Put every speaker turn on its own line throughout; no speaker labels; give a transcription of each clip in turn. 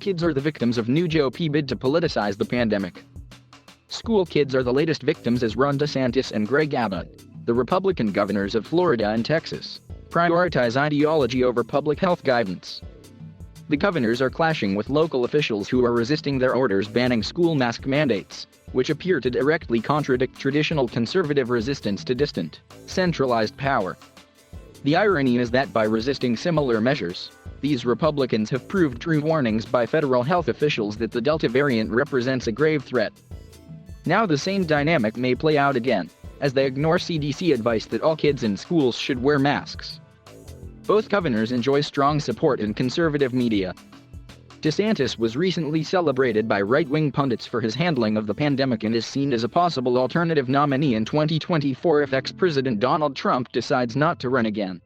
kids are the victims of new GOP bid to politicize the pandemic. School kids are the latest victims as Ron DeSantis and Greg Abbott, the Republican governors of Florida and Texas, prioritize ideology over public health guidance. The governors are clashing with local officials who are resisting their orders banning school mask mandates, which appear to directly contradict traditional conservative resistance to distant, centralized power. The irony is that by resisting similar measures, these Republicans have proved true warnings by federal health officials that the Delta variant represents a grave threat. Now the same dynamic may play out again, as they ignore CDC advice that all kids in schools should wear masks. Both governors enjoy strong support in conservative media. DeSantis was recently celebrated by right-wing pundits for his handling of the pandemic and is seen as a possible alternative nominee in 2024 if ex-President Donald Trump decides not to run again.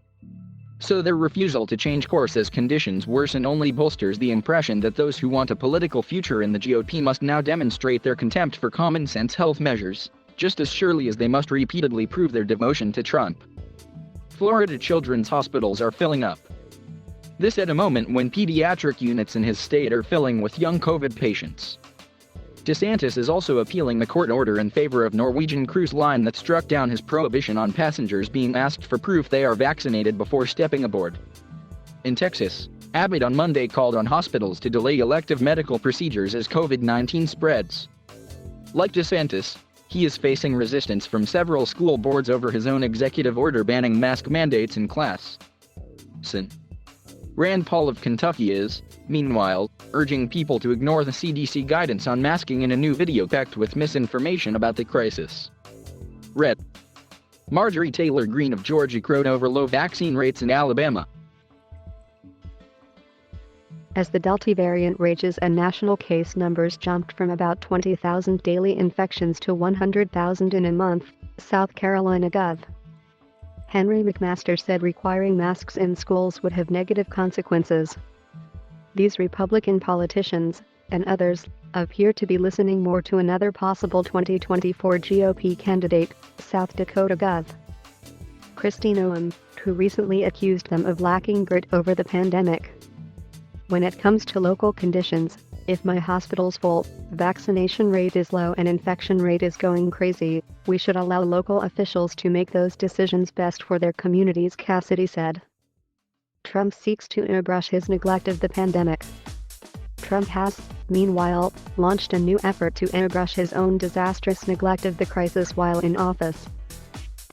So their refusal to change course as conditions worsen only bolsters the impression that those who want a political future in the GOP must now demonstrate their contempt for common-sense health measures, just as surely as they must repeatedly prove their devotion to Trump. Florida children's hospitals are filling up. This at a moment when pediatric units in his state are filling with young COVID patients. DeSantis is also appealing the court order in favor of Norwegian Cruise Line that struck down his prohibition on passengers being asked for proof they are vaccinated before stepping aboard. In Texas, Abbott on Monday called on hospitals to delay elective medical procedures as COVID-19 spreads. Like DeSantis, he is facing resistance from several school boards over his own executive order banning mask mandates in class. Rand Paul of Kentucky is, meanwhile, urging people to ignore the CDC guidance on masking in a new video packed with misinformation about the crisis. Red. Marjorie Taylor Greene of Georgia crowed over low vaccine rates in Alabama.
As the Delta variant rages and national case numbers jumped from about 20,000 daily infections to 100,000 in a month, South Carolina Gov. Henry McMaster said requiring masks in schools would have negative consequences. These Republican politicians, and others, appear to be listening more to another possible 2024 GOP candidate, South Dakota Gov. Kristi Noem, who recently accused them of lacking grit over the pandemic. When it comes to local conditions, if my hospital's full, vaccination rate is low and infection rate is going crazy, we should allow local officials to make those decisions best for their communities, Cassidy said. Trump seeks to airbrush his neglect of the pandemic. Trump has, meanwhile, launched a new effort to airbrush his own disastrous neglect of the crisis while in office.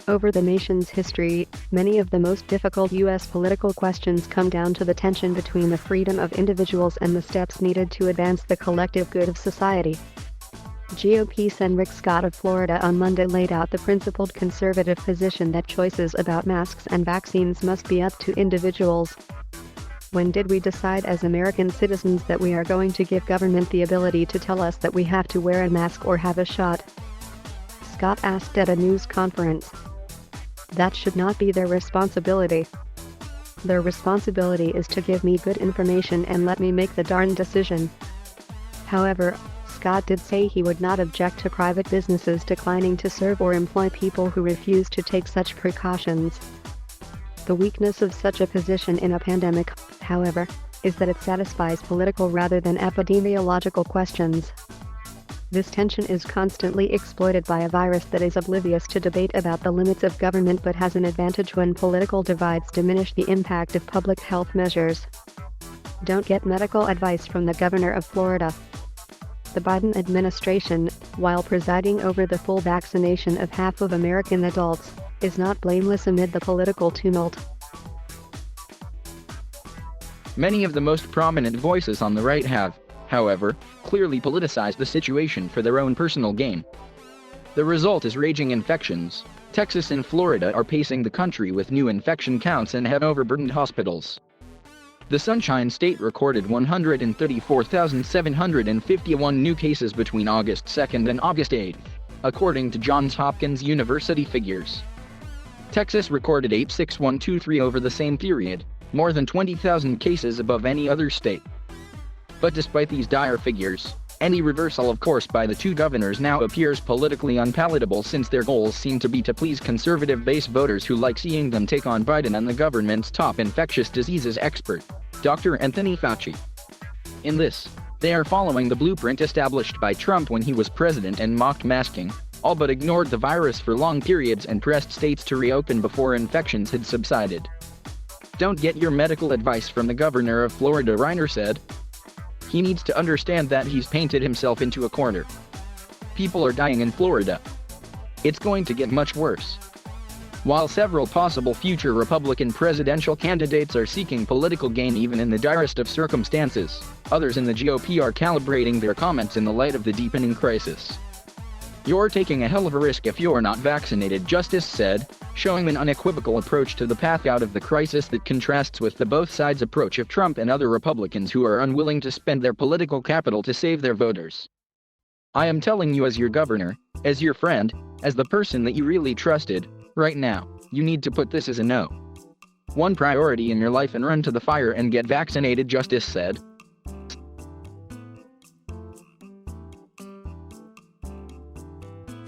Over the nation's history, many of the most difficult U.S. political questions come down to the tension between the freedom of individuals and the steps needed to advance the collective good of society. GOP Sen. Rick Scott of Florida on Monday laid out the principled conservative position that choices about masks and vaccines must be up to individuals. When did we decide as American citizens that we are going to give government the ability to tell us that we have to wear a mask or have a shot? Scott asked at a news conference. That should not be their responsibility. Their responsibility is to give me good information and let me make the darn decision. However, Scott did say he would not object to private businesses declining to serve or employ people who refuse to take such precautions. The weakness of such a position in a pandemic, however, is that it satisfies political rather than epidemiological questions. This tension is constantly exploited by a virus that is oblivious to debate about the limits of government but has an advantage when political divides diminish the impact of public health measures. Don't get medical advice from the governor of Florida. The Biden administration, while presiding over the full vaccination of half of American adults, is not blameless amid the political tumult.
Many of the most prominent voices on the right have, however, clearly politicized the situation for their own personal gain. The result is raging infections. Texas and Florida are pacing the country with new infection counts and have overburdened hospitals. The Sunshine State recorded 134,751 new cases between August 2nd and August 8th, according to Johns Hopkins University figures. Texas recorded 86123 over the same period, more than 20,000 cases above any other state. But despite these dire figures, any reversal of course by the two governors now appears politically unpalatable since their goals seem to be to please conservative base voters who like seeing them take on Biden and the government's top infectious diseases expert, Dr. Anthony Fauci. In this, they are following the blueprint established by Trump when he was president and mocked masking, all but ignored the virus for long periods and pressed states to reopen before infections had subsided. Don't get your medical advice from the governor of Florida, Reiner said. He needs to understand that he's painted himself into a corner. People are dying in Florida. It's going to get much worse. While several possible future Republican presidential candidates are seeking political gain even in the direst of circumstances, others in the GOP are calibrating their comments in the light of the deepening crisis. You're taking a hell of a risk if you're not vaccinated, Justice said, showing an unequivocal approach to the path out of the crisis that contrasts with the both sides approach of Trump and other Republicans who are unwilling to spend their political capital to save their voters. I am telling you as your governor, as your friend, as the person that you really trusted, right now, you need to put this as a no. One priority in your life and run to the fire and get vaccinated, Justice said.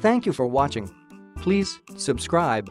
Thank you for watching. Please subscribe.